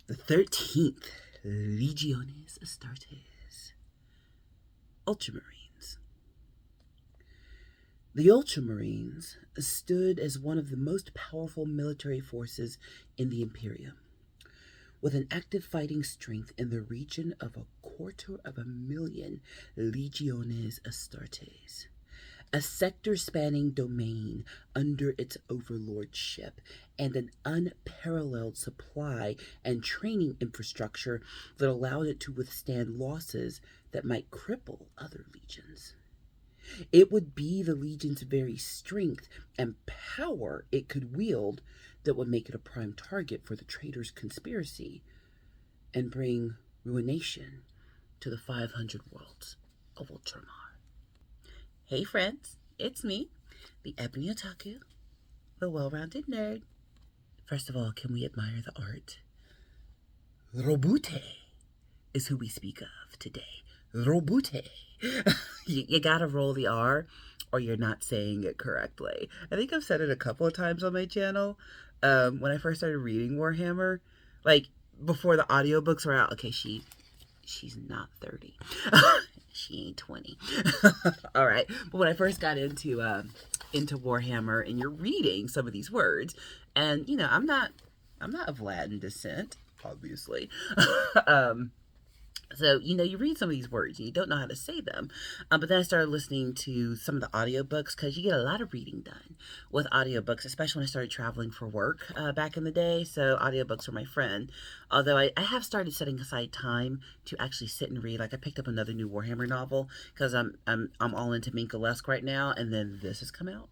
The 13th Legiones Astartes. Ultramarines. The Ultramarines stood as one of the most powerful military forces in the Imperium, with an active fighting strength in the region of 250,000 Legiones Astartes, a sector-spanning domain under its overlordship, and an unparalleled supply and training infrastructure that allowed it to withstand losses that might cripple other legions. It would be the legion's very strength and power it could wield that would make it a prime target for the traitors' conspiracy and bring ruination to the 500 worlds of Ultramar. Hey friends, it's me, the Ebony Otaku, the well-rounded nerd. First of all, can we admire the art? Robute is who we speak of today. Robute. You gotta roll the R or you're not saying it correctly. I think I've said it a couple of times on my channel. When I first started reading Warhammer, like before the audiobooks were out, okay, she's not 30. She ain't 20. All right. But when I first got into Warhammer and you're reading some of these words, and you know, I'm not of Latin descent, obviously. So, you know, you read some of these words and you don't know how to say them. But then I started listening to some of the audiobooks because you get a lot of reading done with audiobooks, especially when I started traveling for work back in the day. So audiobooks were my friend. Although I have started setting aside time to actually sit and read. Like I picked up another new Warhammer novel because I'm all into Minka-esque right now. And then this has come out.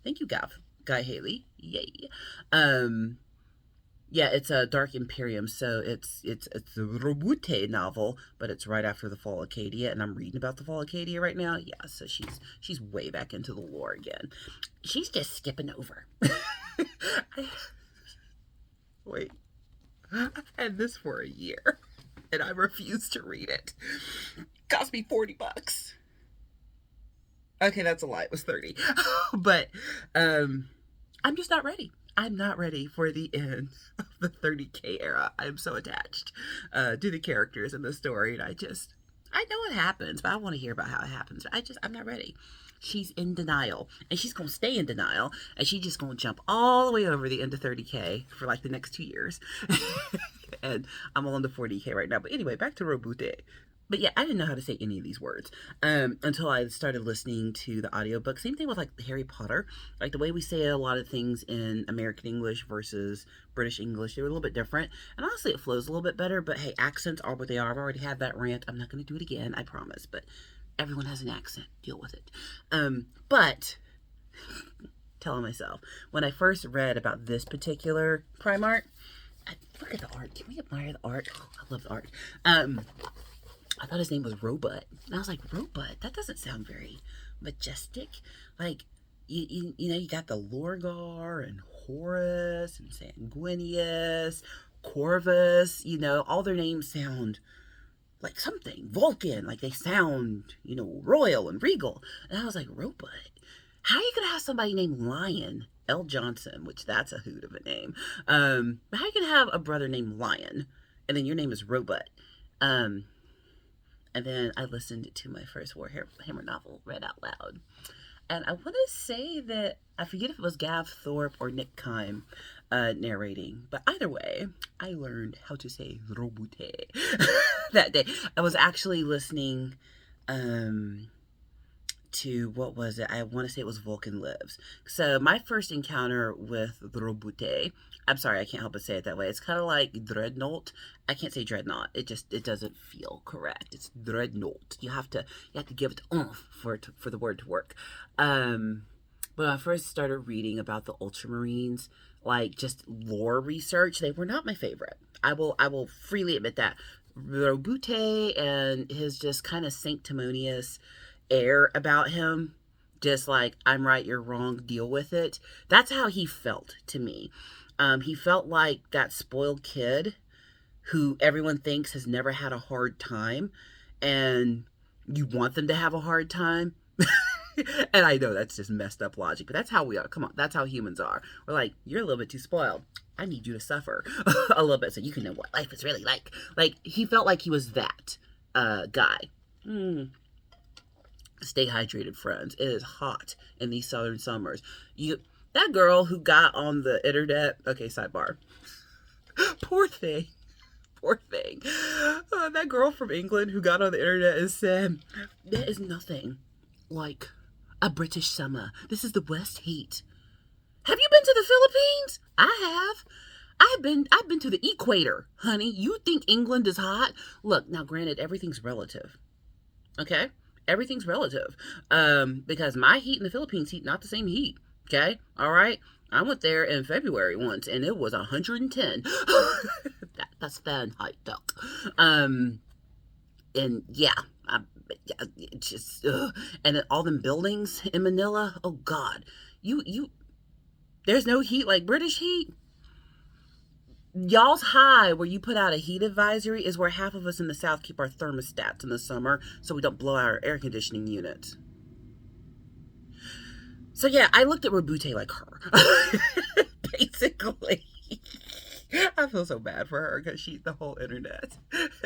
Thank you, Guy Haley. Yay. Yeah, it's a Dark Imperium, so it's a Robute novel, but it's right after the Fall of Acadia, and I'm reading about the Fall of Acadia right now. Yeah, so she's way back into the lore again. She's just skipping over. Wait, I've had this for a year, and I refuse to read it. Cost me $40. Okay, that's a lie. It was 30, but I'm just not ready. I'm not ready for the end of the 30K era. I'm so attached to the characters in the story. And I know what happens, but I want to hear about how it happens. I'm not ready. She's in denial. And she's going to stay in denial. And she's just going to jump all the way over the end of 30K for like the next 2 years. And I'm on the 40K right now. But anyway, back to Robute. But yeah, I didn't know how to say any of these words until I started listening to the audiobook. Same thing with like Harry Potter. Like the way we say a lot of things in American English versus British English, they were a little bit different. And honestly, it flows a little bit better. But hey, accents are what they are. I've already had that rant. I'm not going to do it again, I promise. But everyone has an accent. Deal with it. But telling myself, when I first read about this particular Primarch, look at the art. Can we admire the art? Oh, I love the art. I thought his name was Robut. And I was like, Robut? That doesn't sound very majestic. Like, you know, you got the Lorgar and Horus and Sanguinius, Corvus, you know, all their names sound like something. Vulcan, like they sound, you know, royal and regal. And I was like, Robut? How are you going to have somebody named Lion? L. Johnson, which that's a hoot of a name. But how are you going to have a brother named Lion and then your name is Robut? And then I listened to my first Warhammer novel read out loud. And I want to say that, I forget if it was Gav Thorpe or Nick Kime narrating. But either way, I learned how to say Robute that day. I was actually listening to, what was it? I want to say it was Vulcan Lives. So my first encounter with the Robute, I'm sorry, I can't help but say it that way. It's kind of like Dreadnought. I can't say Dreadnought. It doesn't feel correct. It's Dreadnought. You have to give it oomph for the word to work. When I first started reading about the Ultramarines, like just lore research, they were not my favorite. I will freely admit that. Robute and his just kind of sanctimonious air about him, just like, I'm right, you're wrong, deal with it. That's how he felt to me. He felt like that spoiled kid who everyone thinks has never had a hard time, and you want them to have a hard time. And I know that's just messed up logic, but that's how we are. Come on, that's how humans are. We're like, you're a little bit too spoiled. I need you to suffer a little bit so you can know what life is really like. Like, he felt like he was that guy. Stay hydrated, friends. It is hot in these southern summers. That girl who got on the internet. Okay, sidebar. Poor thing. Poor thing. That girl from England who got on the internet and said, there is nothing like a British summer. This is the worst heat. Have you been to the Philippines? I have. I've been to the equator, honey. You think England is hot? Look, now granted, everything's relative. Okay? Everything's relative. Because my heat and the Philippines heat, not the same heat. Okay? All right? I went there in February once and it was 110. That's Fahrenheit, duck. And yeah, it's just, and then all them buildings in Manila. Oh God, there's no heat like British heat. Y'all's high where you put out a heat advisory is where half of us in the South keep our thermostats in the summer so we don't blow out our air conditioning units. So yeah, I looked at Robute like her. Basically. I feel so bad for her because the whole internet,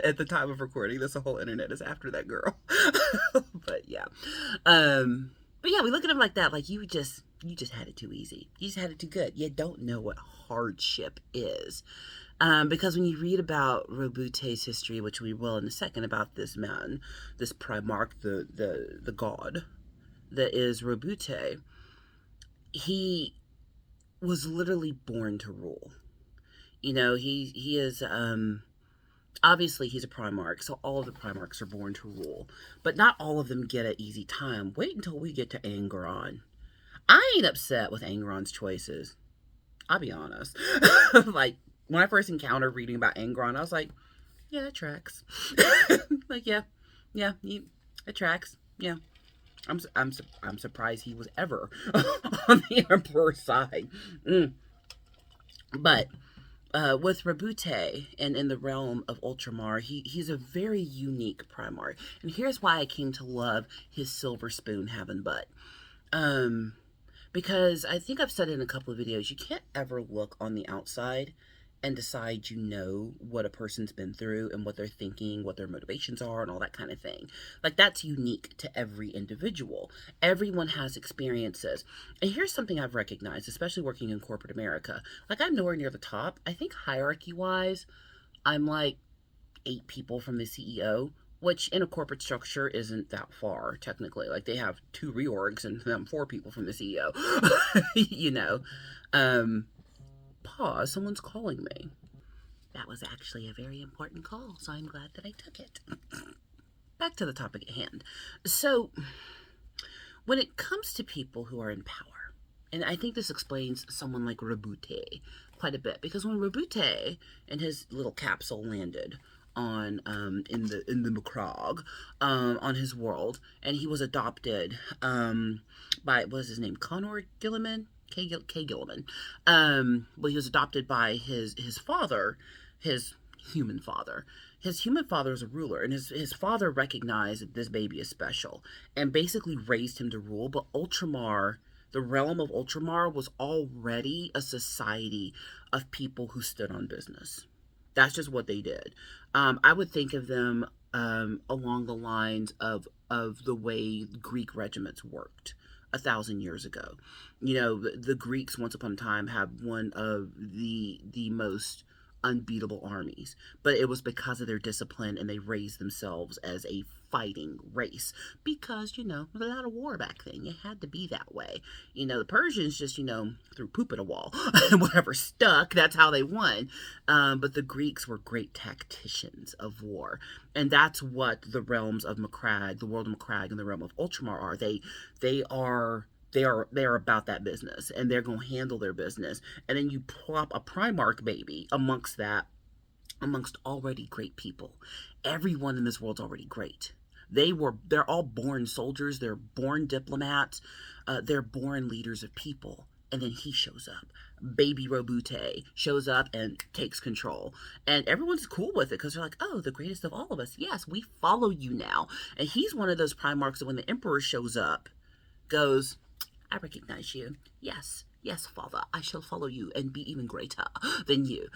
at the time of recording, the whole internet is after that girl. But yeah. But yeah, we look at him like that. Like, you just had it too easy. You just had it too good. You don't know what hardship is. Because when you read about Robute's history, which we will in a second, about this man, this Primarch, the god that is Robute, he was literally born to rule. You know, he is, obviously he's a Primarch, so all of the Primarchs are born to rule. But not all of them get an easy time. Wait until we get to Angron. I ain't upset with Angron's choices. I'll be honest. Like, when I first encountered reading about Angron, I was like, yeah, it tracks. Like, yeah, it tracks. Yeah. I'm surprised he was ever on the Emperor's side. But with Robute and in the realm of Ultramar, he's a very unique Primarch. And here's why I came to love his silver spoon having butt. Because I think I've said it in a couple of videos, you can't ever look on the outside and decide you know what a person's been through and what they're thinking, what their motivations are, and all that kind of thing. Like, that's unique to every individual. Everyone has experiences. And here's something I've recognized, especially working in corporate America. Like, I'm nowhere near the top. I think hierarchy-wise, I'm like 8 people from the CEO, which in a corporate structure isn't that far, technically. Like, they have 2 reorgs and 4 people from the CEO. You know. Pause, someone's calling me. That was actually a very important call, so I'm glad that I took it. Back to the topic at hand. So, when it comes to people who are in power, and I think this explains someone like Robute quite a bit, because when Robute and his little capsule landed on in the Macrog, on his world, and he was adopted by, what was his name, Connor Guilliman? K. Guilliman. Well, he was adopted by his father, his human father. His human father is a ruler, and his father recognized that this baby is special and basically raised him to rule. But Ultramar, the realm of Ultramar, was already a society of people who stood on business. That's just what they did. I would think of them along the lines of the way Greek regiments worked 1,000 years ago. You know, the Greeks once upon a time had one of the most unbeatable armies, but it was because of their discipline, and they raised themselves as a fighting race because, you know, there was a lot of war back then. You had to be that way. You know, the Persians just, you know, threw poop at a wall and whatever stuck, that's how they won. But the Greeks were great tacticians of war, and that's what the realms of Macragge, the world of Macragge and the realm of Ultramar are. They are about that business, and they're going to handle their business. And then you plop a Primarch baby amongst already great people. Everyone in this world's already great. They're all born soldiers. They're born diplomats. They're born leaders of people. And then he shows up. Baby Robute shows up and takes control. And everyone's cool with it because they're like, oh, the greatest of all of us. Yes, we follow you now. And he's one of those Primarchs that when the Emperor shows up, goes, I recognize you. Yes, Yes, Father, I shall follow you and be even greater than you.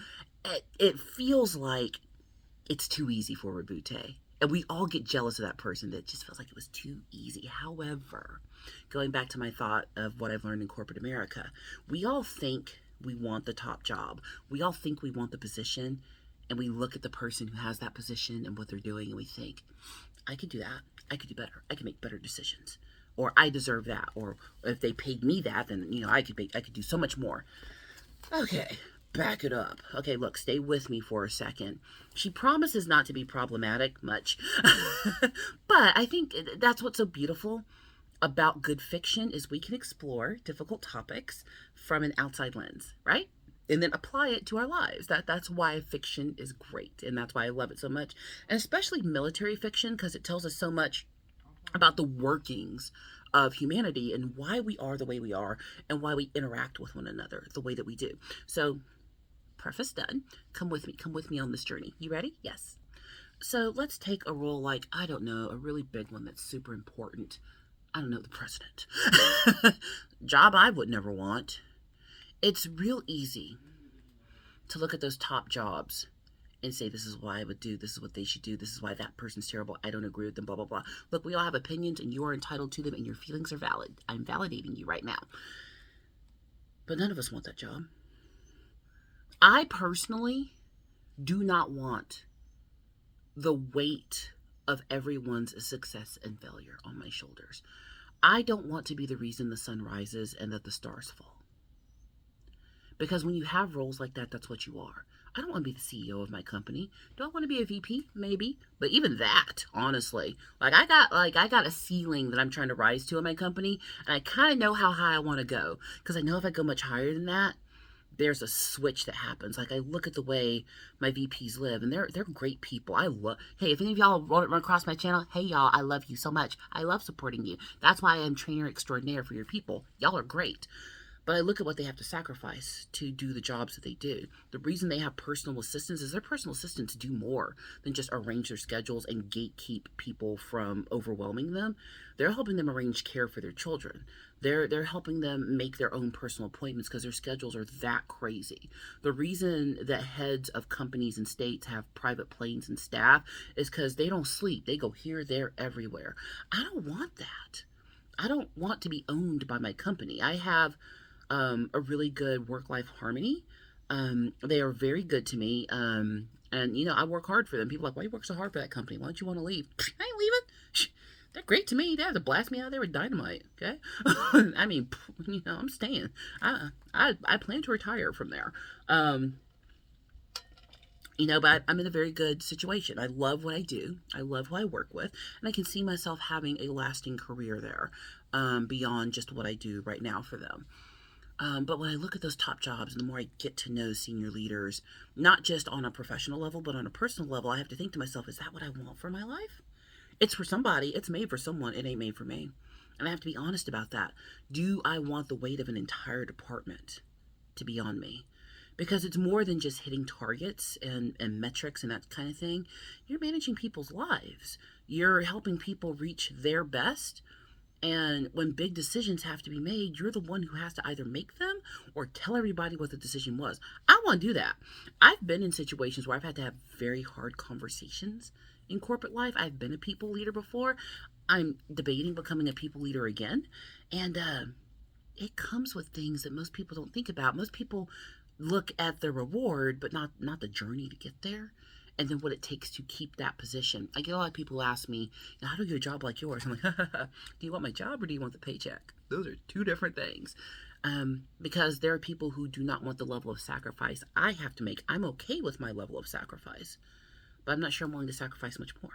It feels like it's too easy for Robute. And we all get jealous of that person that just feels like it was too easy. However, going back to my thought of what I've learned in corporate America, we all think we want the top job. We all think we want the position. And we look at the person who has that position and what they're doing, and we think, I could do that. I could do better. I could make better decisions. Or I deserve that. Or if they paid me that, then I could do so much more. Okay, back it up. Okay, look, stay with me for a second. She promises not to be problematic much. But I think that's what's so beautiful about good fiction is we can explore difficult topics from an outside lens, right? And then apply it to our lives. That's why fiction is great, and that's why I love it so much. And especially military fiction, because it tells us so much about the workings of humanity and why we are the way we are and why we interact with one another the way that we do. So, preface done. Come with me on this journey. You ready? Yes. So let's take a role like, I don't know, a really big one that's super important. I don't know, the president. Job I would never want. It's real easy to look at those top jobs and say, this is why I would do, this is what they should do, this is why that person's terrible, I don't agree with them, blah, blah, blah. Look, we all have opinions, and you are entitled to them, and your feelings are valid. I'm validating you right now. But none of us want that job. I personally do not want the weight of everyone's success and failure on my shoulders. I don't want to be the reason the sun rises and that the stars fall. Because when you have roles like that, that's what you are. I don't want to be the CEO of my company. Do I want to be a VP? Maybe. But even that, honestly, I got a ceiling that I'm trying to rise to in my company, and I kind of know how high I want to go. Because I know if I go much higher than that, there's a switch that happens. I look at the way my VPs live, and they're great people. Hey, if any of y'all run across my channel, hey y'all, I love you so much. I love supporting you. That's why I'm trainer extraordinaire for your people. Y'all are great. But I look at what they have to sacrifice to do the jobs that they do. The reason they have personal assistants is their personal assistants do more than just arrange their schedules and gatekeep people from overwhelming them. They're helping them arrange care for their children. They're helping them make their own personal appointments because their schedules are that crazy. The reason that heads of companies and states have private planes and staff is because they don't sleep. They go here, there, everywhere. I don't want that. I don't want to be owned by my company. I have a really good work-life harmony. They are very good to me. And, I work hard for them. People are like, why do you work so hard for that company? Why don't you want to leave? I ain't leaving. They're great to me. They have to blast me out there with dynamite. Okay. I mean, I'm staying. I plan to retire from there. But I'm in a very good situation. I love what I do. I love who I work with. And I can see myself having a lasting career there, beyond just what I do right now for them. But when I look at those top jobs, and the more I get to know senior leaders, not just on a professional level, but on a personal level, I have to think to myself, is that what I want for my life? It's for somebody. It's made for someone. It ain't made for me. And I have to be honest about that. Do I want the weight of an entire department to be on me? Because it's more than just hitting targets and metrics and that kind of thing. You're managing people's lives. You're helping people reach their best. And when big decisions have to be made, you're the one who has to either make them or tell everybody what the decision was. I want to do that. I've been in situations where I've had to have very hard conversations in corporate life. I've been a people leader before. I'm debating becoming a people leader again. And it comes with things that most people don't think about. Most people look at the reward, but not the journey to get there. And then what it takes to keep that position. I get a lot of people ask me, how do I get a job like yours? I'm like, do you want my job or do you want the paycheck? Those are two different things. Because there are people who do not want the level of sacrifice I have to make. I'm okay with my level of sacrifice, but I'm not sure I'm willing to sacrifice much more.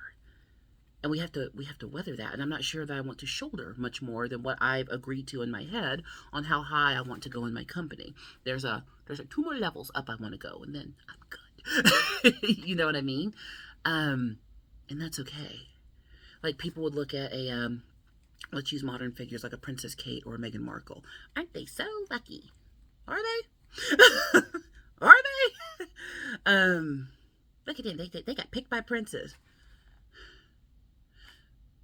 And we have to weather that. And I'm not sure that I want to shoulder much more than what I've agreed to in my head on how high I want to go in my company. There's two more levels up I want to go, and then I'm good. You know what I mean? And that's okay. Like, people would look at let's use modern figures like a Princess Kate or a Meghan Markle. Aren't they so lucky? Are they? Are they? Look at them. They got picked by princes.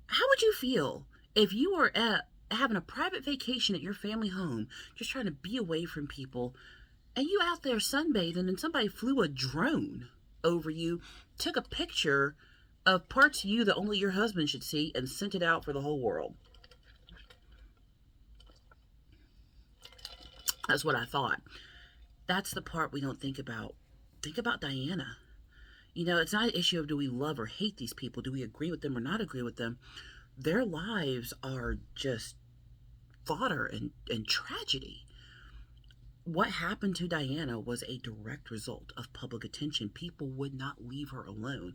How would you feel if you were at having a private vacation at your family home, just trying to be away from people, and you out there sunbathing, and somebody flew a drone over you, took a picture of parts of you that only your husband should see, and sent it out for the whole world. That's what I thought. That's the part we don't think about. Think about Diana. You know, it's not an issue of do we love or hate these people, do we agree with them or not agree with them. Their lives are just fodder and tragedy. What happened to Diana was a direct result of public attention. People would not leave her alone.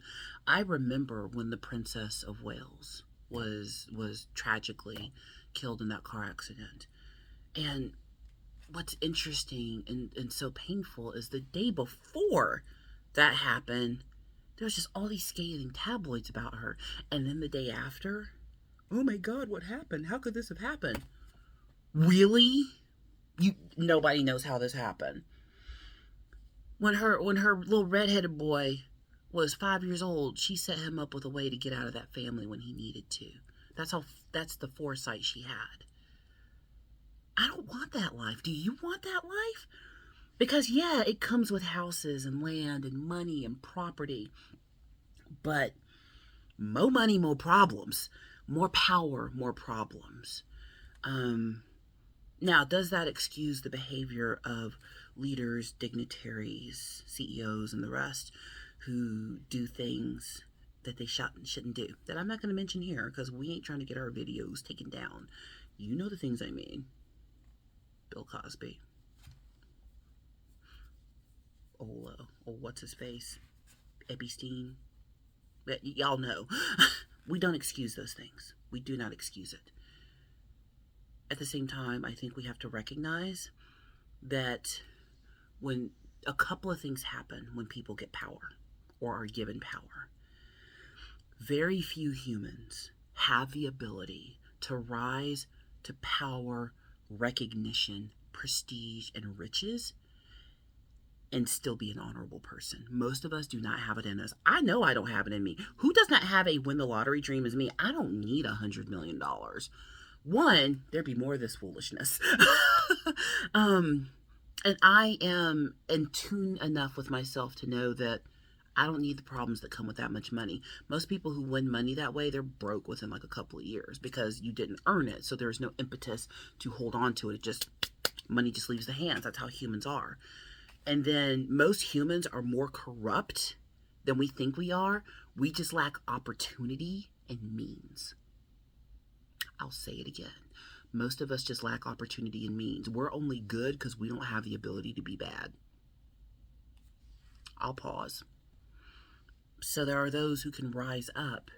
I remember when the Princess of Wales was tragically killed in that car accident. And what's interesting and so painful is the day before that happened, there was just all these scathing tabloids about her. And then the day after, oh my God, what happened? How could this have happened? Really? Nobody knows how this happened. When her little redheaded boy was 5 years old, she set him up with a way to get out of that family when he needed to. That's the foresight she had. I don't want that life. Do you want that life? Because yeah, it comes with houses and land and money and property. But more money, more problems. More power, more problems. Now, does that excuse the behavior of leaders, dignitaries, CEOs, and the rest who do things that they shouldn't do? That I'm not going to mention here because we ain't trying to get our videos taken down. You know the things I mean. Bill Cosby. What's his face? Epstein. Y'all know. We don't excuse those things. We do not excuse it. At the same time, I think we have to recognize that when a couple of things happen when people get power or are given power, very few humans have the ability to rise to power, recognition, prestige, and riches and still be an honorable person. Most of us do not have it in us. I know I don't have it in me. Who does not have a win the lottery dream as me? I don't need $100 million. One, there'd be more of this foolishness. And I am in tune enough with myself to know that I don't need the problems that come with that much money. Most people who win money that way, they're broke within like a couple of years because you didn't earn it. So there's no impetus to hold on to it. Money just leaves the hands. That's how humans are. And then most humans are more corrupt than we think we are. We just lack opportunity and means. I'll say it again. Most of us just lack opportunity and means. We're only good because we don't have the ability to be bad. I'll pause. So there are those who can rise up,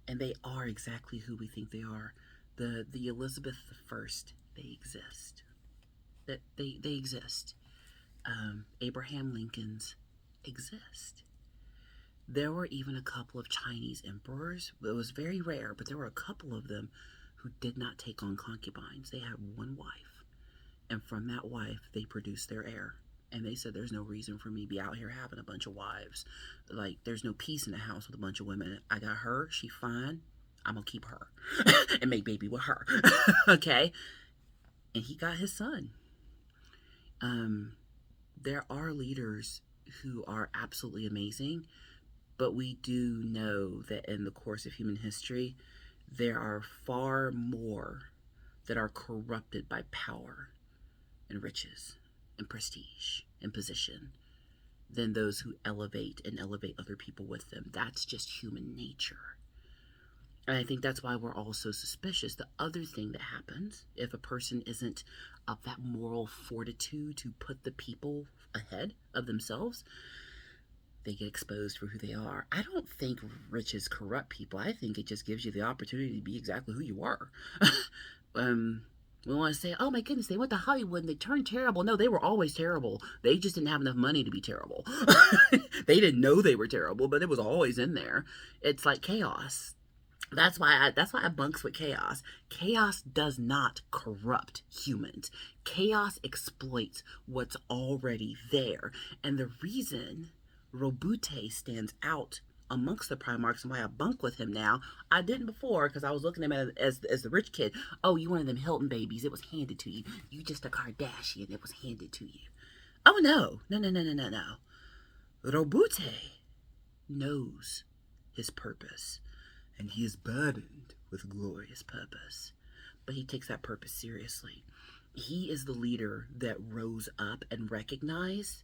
and they are exactly who we think they are. The Elizabeth I, they exist. They exist. Abraham Lincolns exist. There were even a couple of Chinese emperors. It was very rare, but there were a couple of them who did not take on concubines. They had one wife, and from that wife, they produced their heir. And they said, there's no reason for me to be out here having a bunch of wives. Like, there's no peace in the house with a bunch of women. I got her. She fine. I'm going to keep her and make baby with her. Okay? And he got his son. There are leaders who are absolutely amazing, but we do know that in the course of human history, there are far more that are corrupted by power and riches and prestige and position than those who elevate other people with them. That's just human nature. And I think that's why we're all so suspicious. The other thing that happens if a person isn't of that moral fortitude to put the people ahead of themselves, they get exposed for who they are. I don't think riches corrupt people. I think it just gives you the opportunity to be exactly who you are. We want to say, oh my goodness, they went to Hollywood and they turned terrible. No, they were always terrible. They just didn't have enough money to be terrible. They didn't know they were terrible, but it was always in there. It's like chaos. That's why I bunks with chaos. Chaos does not corrupt humans. Chaos exploits what's already there. And the reason Robute stands out amongst the Primarchs and why I bunk with him now. I didn't before because I was looking at him as the rich kid. Oh, you one of them Hilton babies. It was handed to you. You just a Kardashian. It was handed to you. Oh, no. No, no, no, no, no, no. Robute knows his purpose, and he is burdened with glorious purpose. But he takes that purpose seriously. He is the leader that rose up and recognized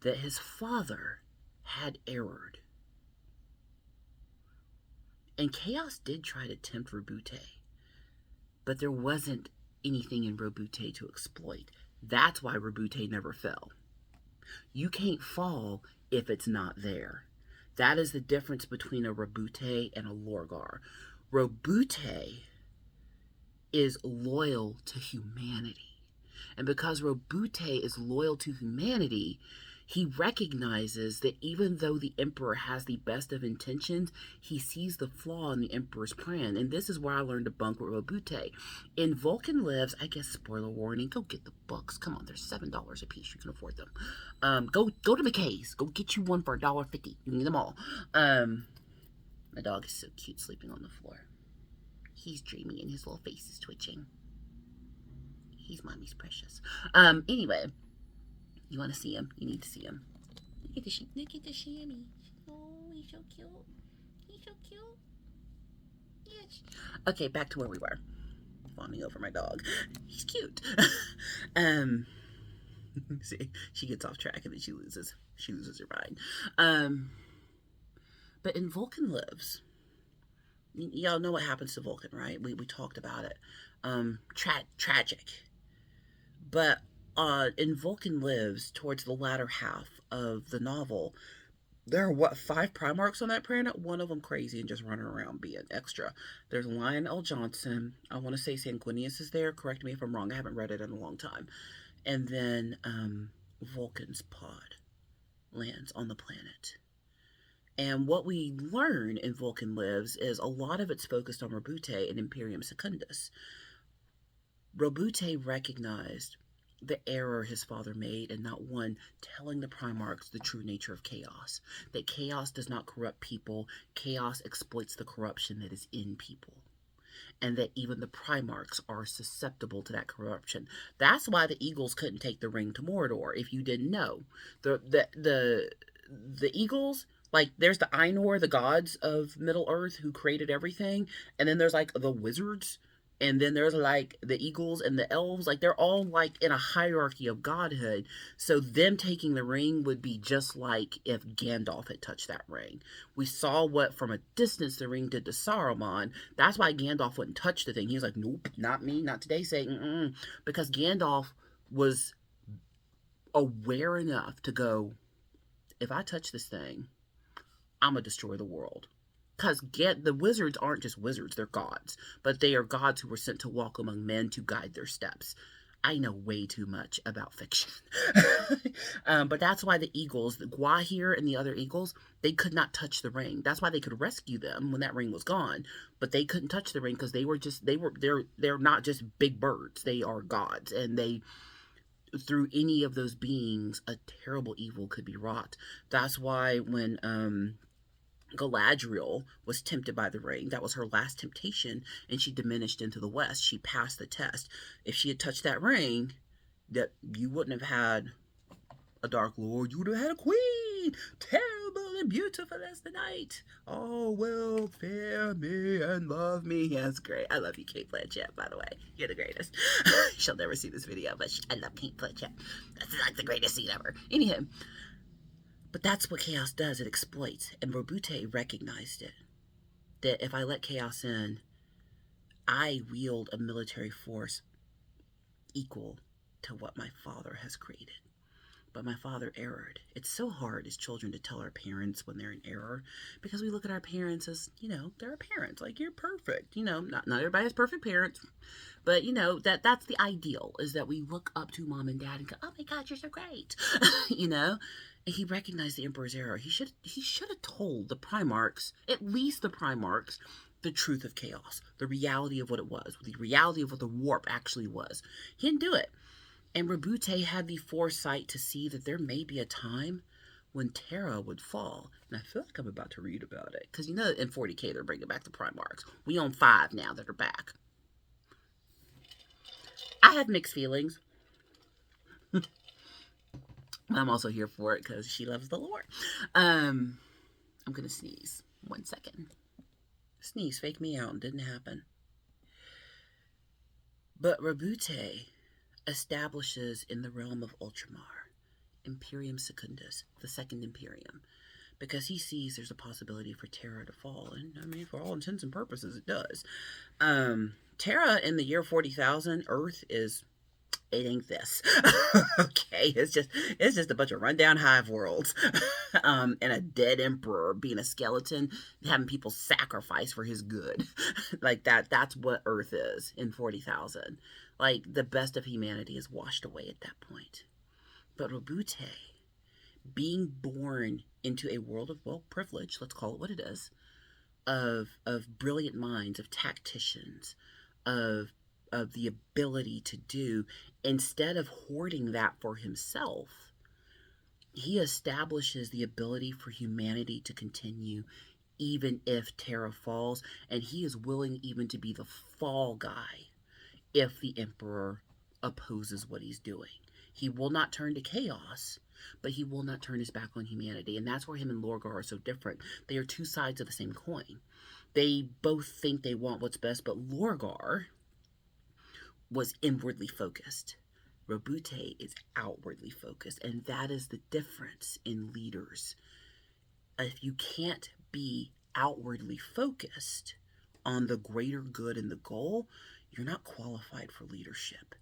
that his father had erred. And Chaos did try to tempt Robute, but there wasn't anything in Robute to exploit. That's why Robute never fell. You can't fall if it's not there. That is the difference between a Robute and a Lorgar. Robute is loyal to humanity. And because Robute is loyal to humanity, he recognizes that even though the Emperor has the best of intentions, he sees the flaw in the Emperor's plan. And this is where I learned to bunk with Robute. In Vulcan Lives, I guess spoiler warning, go get the books. Come on, they're $7 a piece. You can afford them. Go to McKay's. Go get you one for $1.50. You need them all. My dog is so cute sleeping on the floor. He's dreamy and his little face is twitching. He's mommy's precious. Anyway, you want to see him? You need to see him. Look at the chamois. Oh, he's so cute. He's so cute. Yes. Okay, back to where we were. Fawning over my dog. He's cute. See, she gets off track and then she loses her mind. But in Vulcan Lives, y'all know what happens to Vulcan, right? We talked about it. Tragic. But in Vulcan Lives, towards the latter half of the novel, there are 5 Primarchs on that planet? One of them crazy and just running around being extra. There's Lionel Johnson. I want to say Sanguinius is there. Correct me if I'm wrong. I haven't read it in a long time. And then Vulcan's pod lands on the planet. And what we learn in Vulcan Lives is a lot of it's focused on Robute and Imperium Secundus. Robute recognized the error his father made in not one telling the Primarchs the true nature of chaos. That chaos does not corrupt people. Chaos exploits the corruption that is in people. And that even the Primarchs are susceptible to that corruption. That's why the Eagles couldn't take the ring to Mordor, if you didn't know. The Eagles, like, there's the Ainur, the gods of Middle-earth who created everything, and then there's, like, the wizards, and then there's, like, the Eagles and the elves. Like, they're all, like, in a hierarchy of godhood, so them taking the ring would be just like if Gandalf had touched that ring. We saw what, from a distance, the ring did to Saruman. That's why Gandalf wouldn't touch the thing. He was like, nope, not me, not today, Satan, because Gandalf was aware enough to go, if I touch this thing, I'm going to destroy the world. Because the wizards aren't just wizards, they're gods. But they are gods who were sent to walk among men to guide their steps. I know way too much about fiction. But that's why the Eagles, the Gwahir and the other Eagles, they could not touch the ring. That's why they could rescue them when that ring was gone. But they couldn't touch the ring because they're not just big birds. They are gods. And through any of those beings, a terrible evil could be wrought. That's why when Galadriel was tempted by the ring, that was her last temptation, and she diminished into the west. She passed the test. If she had touched that ring, that you wouldn't have had a Dark Lord, you would have had a queen, terrible and beautiful as the night. All will fear me and love me. Yeah, that's great. I love you, Kate Blanchett, by the way. You're the greatest. She'll never see this video, but I love Kate Blanchett. That's like the greatest scene ever. Anyhow, but that's what chaos does. It exploits. And Robute recognized it. That if I let chaos in, I wield a military force equal to what my father has created. But my father erred. It's so hard as children to tell our parents when they're in error, because we look at our parents as, they're our parents. Like, you're perfect. Not everybody has perfect parents. But, that's the ideal, is that we look up to mom and dad and go, oh my God, you're so great. And he recognized the Emperor's error. He should have told the Primarchs, at least the Primarchs, the truth of chaos, the reality of what it was, the reality of what the warp actually was. He didn't do it. And Robute had the foresight to see that there may be a time when Terra would fall, and I feel like I'm about to read about it, because you know in 40K they're bringing back the Primarchs. We own 5 now that are back. I have mixed feelings. I'm also here for it because she loves the lore. I'm gonna sneeze. 1 second. Sneeze, fake me out, didn't happen. But Robute establishes in the realm of Ultramar Imperium Secundus, the second Imperium, because he sees there's a possibility for Terra to fall, and I mean, for all intents and purposes, it does. Terra in the year 40,000, Earth is, it ain't this. Okay, it's just a bunch of rundown hive worlds, and a dead emperor being a skeleton, having people sacrifice for his good, like that. That's what Earth is in 40,000. Like the best of humanity is washed away at that point. But Robute, being born into a world of, well, privilege, let's call it what it is, of brilliant minds, of tacticians, of the ability to do, instead of hoarding that for himself, he establishes the ability for humanity to continue even if Terra falls, and he is willing even to be the fall guy if the Emperor opposes what he's doing. He will not turn to chaos, but he will not turn his back on humanity. And that's where him and Lorgar are so different. They are two sides of the same coin. They both think they want what's best, but Lorgar was inwardly focused. Robute is outwardly focused, and that is the difference in leaders. If you can't be outwardly focused on the greater good and the goal, you're not qualified for leadership.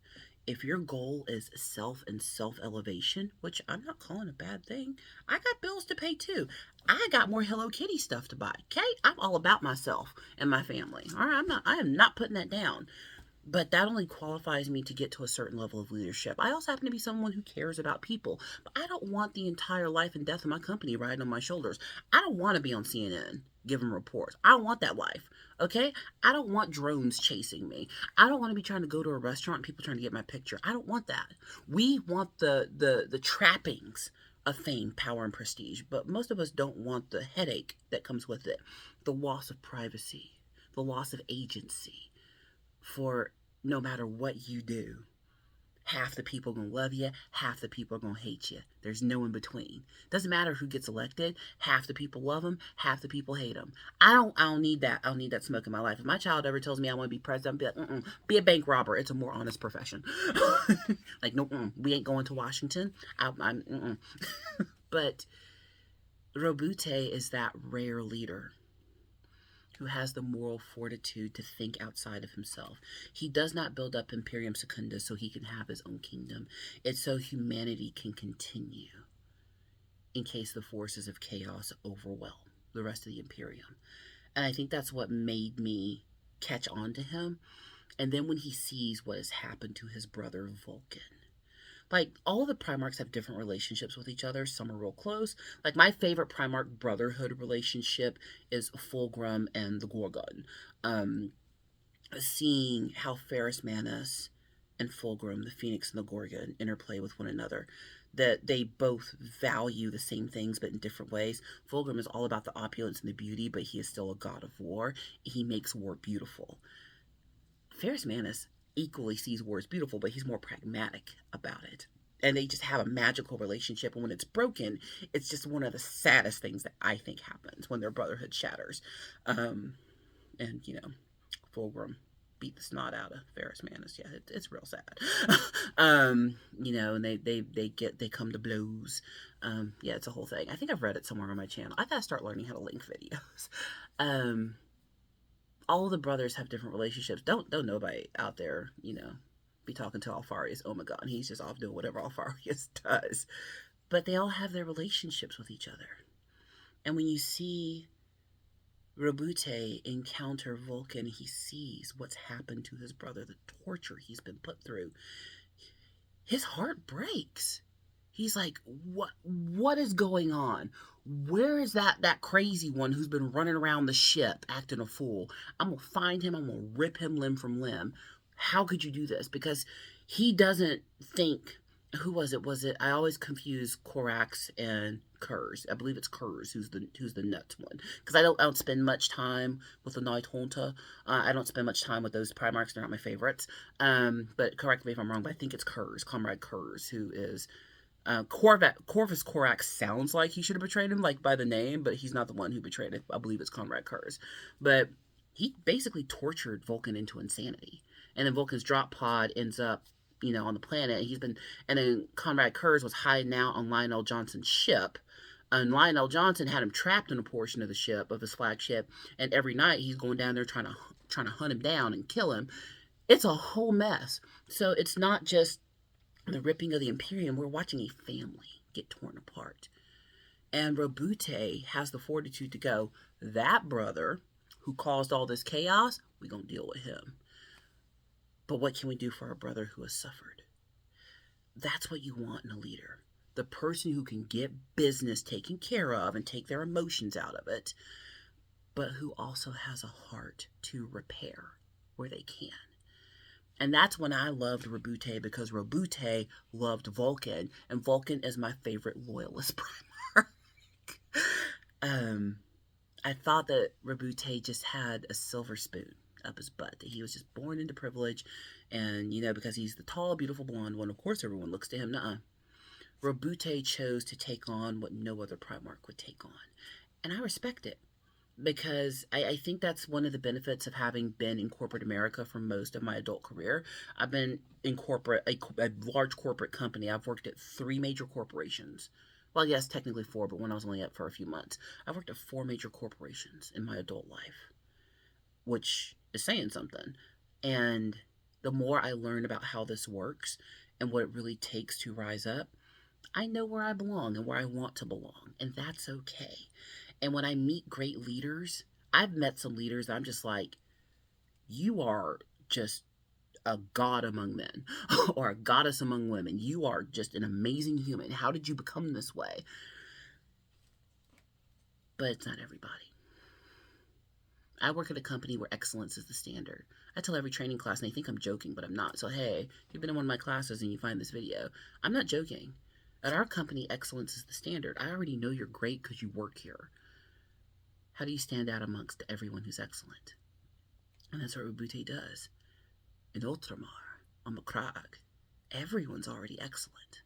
If your goal is self and self-elevation, which I'm not calling a bad thing, I got bills to pay too. I got more Hello Kitty stuff to buy. Okay, I'm all about myself and my family. All right, I am not putting that down. But that only qualifies me to get to a certain level of leadership. I also happen to be someone who cares about people. But I don't want the entire life and death of my company riding on my shoulders. I don't want to be on CNN giving reports. I don't want that life. Okay? I don't want drones chasing me. I don't want to be trying to go to a restaurant and people trying to get my picture. I don't want that. We want the trappings of fame, power, and prestige. But most of us don't want the headache that comes with it. The loss of privacy. The loss of agency. For no matter what you do, half the people are going to love you, half the people are going to hate you. There's no in between. Doesn't matter who gets elected. Half the people love them, half the people hate them. I don't need that. I don't need that smoke in my life. If my child ever tells me I want to be president, I'll be like, be a bank robber. It's a more honest profession. Like, no, we ain't going to Washington. But Robute is that rare leader who has the moral fortitude to think outside of himself. He does not build up Imperium Secundus so he can have his own kingdom. It's so humanity can continue in case the forces of chaos overwhelm the rest of the Imperium. And I think that's what made me catch on to him. And then when he sees what has happened to his brother Vulcan, like, all the Primarchs have different relationships with each other. Some are real close. Like, my favorite Primarch brotherhood relationship is Fulgrim and the Gorgon. Seeing how Ferrus Manus and Fulgrim, the Phoenix and the Gorgon, interplay with one another. That they both value the same things, but in different ways. Fulgrim is all about the opulence and the beauty, but he is still a god of war. He makes war beautiful. Ferrus Manus equally sees war as beautiful, but he's more pragmatic about it. And they just have a magical relationship. And when it's broken, it's just one of the saddest things that I think happens when their brotherhood shatters. And, you know, Fulgrim beat the snot out of Ferrus Manus. Yeah, it's real sad. You know, and they come to blows. Yeah, it's a whole thing. I think I've read it somewhere on my channel. I gotta start learning how to link videos. All the brothers have different relationships. Don't nobody out there, you know, be talking to Alfarius Omega. He's just off doing whatever Alfarius does. But they all have their relationships with each other. And when you see Robute encounter Vulcan, he sees what's happened to his brother, the torture he's been put through. His heart breaks. He's like, what is going on? Where is that crazy one who's been running around the ship acting a fool? I'm going to find him. I'm going to rip him limb from limb. How could you do this? Because he doesn't think Who was it? Was it? I always confuse Korax and Kurz. I believe it's Kurz who's the nuts one. Because I don't spend much time with the Night Haunter. I don't spend much time with those Primarchs. They're not my favorites. But correct me if I'm wrong. But I think it's Kurz, Comrade Kurz, who is Corvus Corax sounds like he should have betrayed him, like by the name, but he's not the one who betrayed it. I believe it's Conrad Kurz. But he basically tortured Vulcan into insanity. And then Vulcan's drop pod ends up, on the planet. And then Conrad Kurz was hiding out on Lionel Johnson's ship. And Lionel Johnson had him trapped in a portion of the ship, of his flagship. And every night he's going down there trying to hunt him down and kill him. It's a whole mess. So it's not just the ripping of the Imperium. We're watching a family get torn apart. And Robute has the fortitude to go, that brother who caused all this chaos, we're going to deal with him. But what can we do for our brother who has suffered? That's what you want in a leader. The person who can get business taken care of and take their emotions out of it, but who also has a heart to repair where they can. And that's when I loved Robute, because Robute loved Vulcan, and Vulcan is my favorite loyalist Primarch. I thought that Robute just had a silver spoon up his butt, that he was just born into privilege, and, because he's the tall, beautiful blonde one, of course everyone looks to him. Nuh-uh. Robute chose to take on what no other Primarch would take on. And I respect it. Because I think that's one of the benefits of having been in corporate America for most of my adult career. I've been in a large corporate company. I've worked at 3 major corporations. Well, yes, technically 4, but when I was only up for a few months. I've worked at 4 major corporations in my adult life, which is saying something. And the more I learn about how this works and what it really takes to rise up, I know where I belong and where I want to belong, and that's okay. And when I meet great leaders, I've met some leaders that I'm just like, you are just a god among men or a goddess among women. You are just an amazing human. How did you become this way? But it's not everybody. I work at a company where excellence is the standard. I tell every training class, and they think I'm joking, but I'm not. So, hey, if you've been in one of my classes and you find this video, I'm not joking. At our company, excellence is the standard. I already know you're great because you work here. How do you stand out amongst everyone who's excellent? And that's what Robute does. In Ultramar, on the Crag, everyone's already excellent.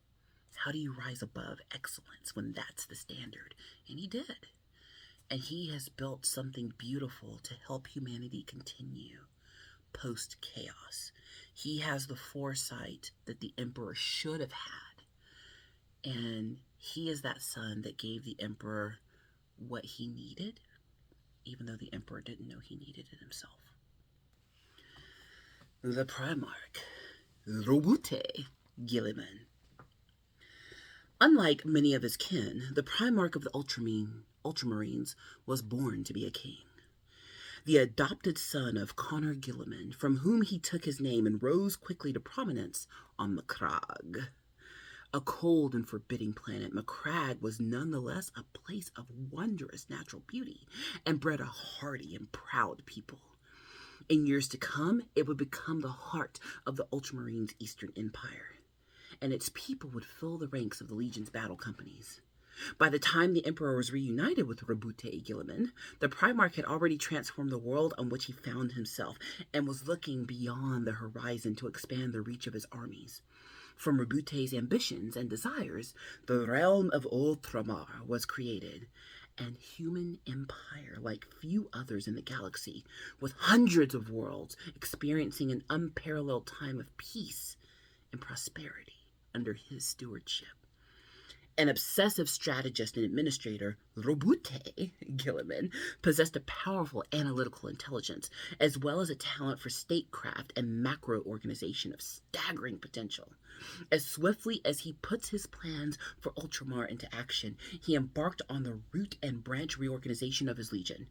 How do you rise above excellence when that's the standard? And he did. And he has built something beautiful to help humanity continue post-chaos. He has the foresight that the Emperor should have had. And he is that son that gave the Emperor what he needed, even though the Emperor didn't know he needed it himself. The Primarch, Robute Guilliman. Unlike many of his kin, the Primarch of the Ultramarines was born to be a king. The adopted son of Connor Guilliman, from whom he took his name and rose quickly to prominence on Macragge. A cold and forbidding planet, Macragge was nonetheless a place of wondrous natural beauty and bred a hardy and proud people. In years to come, it would become the heart of the Ultramarines' Eastern Empire, and its people would fill the ranks of the Legion's battle companies. By the time the Emperor was reunited with Robute Guilliman, the Primarch had already transformed the world on which he found himself and was looking beyond the horizon to expand the reach of his armies. From Robute's ambitions and desires, the realm of Ultramar was created, an human empire like few others in the galaxy, with hundreds of worlds experiencing an unparalleled time of peace and prosperity under his stewardship. An obsessive strategist and administrator, Robute Guilliman possessed a powerful analytical intelligence, as well as a talent for statecraft and macro-organization of staggering potential. As swiftly as he puts his plans for Ultramar into action, he embarked on the root and branch reorganization of his legion.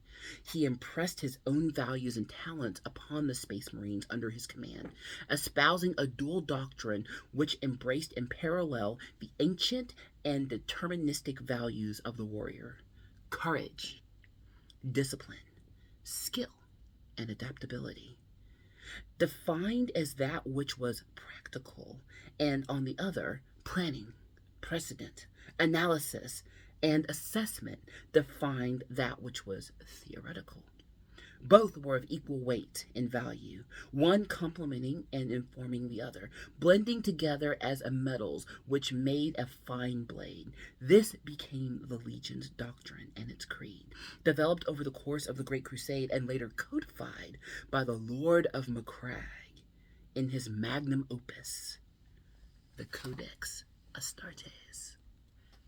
He impressed his own values and talents upon the Space Marines under his command, espousing a dual doctrine which embraced in parallel the ancient and deterministic values of the warrior: courage, discipline, skill, and adaptability. Defined as that which was practical, and on the other, Planning, precedent, analysis, and assessment defined that which was theoretical. Both were of equal weight and value, one complementing and informing the other, blending together as a metals which made a fine blade. This became the Legion's doctrine and its creed, developed over the course of the Great Crusade and later codified by the Lord of Macragge in his magnum opus, the Codex Astartes.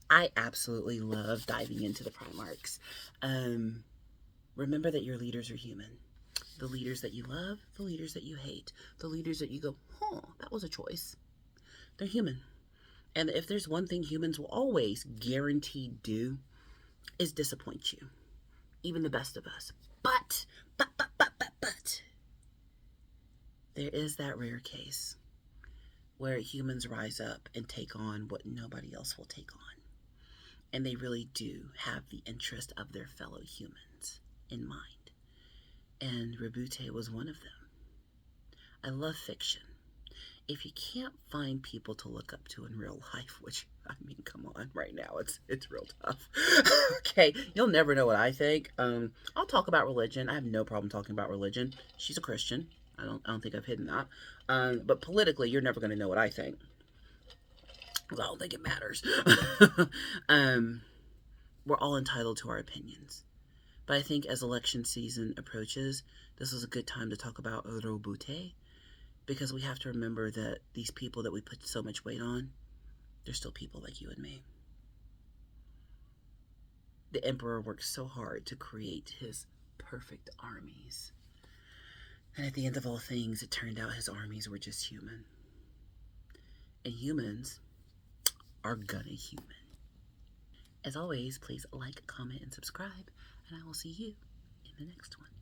I absolutely love diving into the Primarchs. Remember that your leaders are human. The leaders that you love, the leaders that you hate, the leaders that you go, that was a choice. They're human. And if there's one thing humans will always guaranteed do, is disappoint you. Even the best of us. But, there is that rare case where humans rise up and take on what nobody else will take on. And they really do have the interest of their fellow humans in mind. And Robute was one of them. I love fiction. If you can't find people to look up to in real life, which, I mean, come on, right now, it's real tough. Okay, you'll never know what I think. I'll talk about religion. I have no problem talking about religion. She's a Christian. I don't think I've hidden that. But politically, you're never going to know what I think. I don't think it matters. We're all entitled to our opinions. But I think as election season approaches, this is a good time to talk about Robute, because we have to remember that these people that we put so much weight on, they're still people like you and me. The Emperor worked so hard to create his perfect armies. And at the end of all things, it turned out his armies were just human. And humans are gonna human. As always, please like, comment, and subscribe, and I will see you in the next one.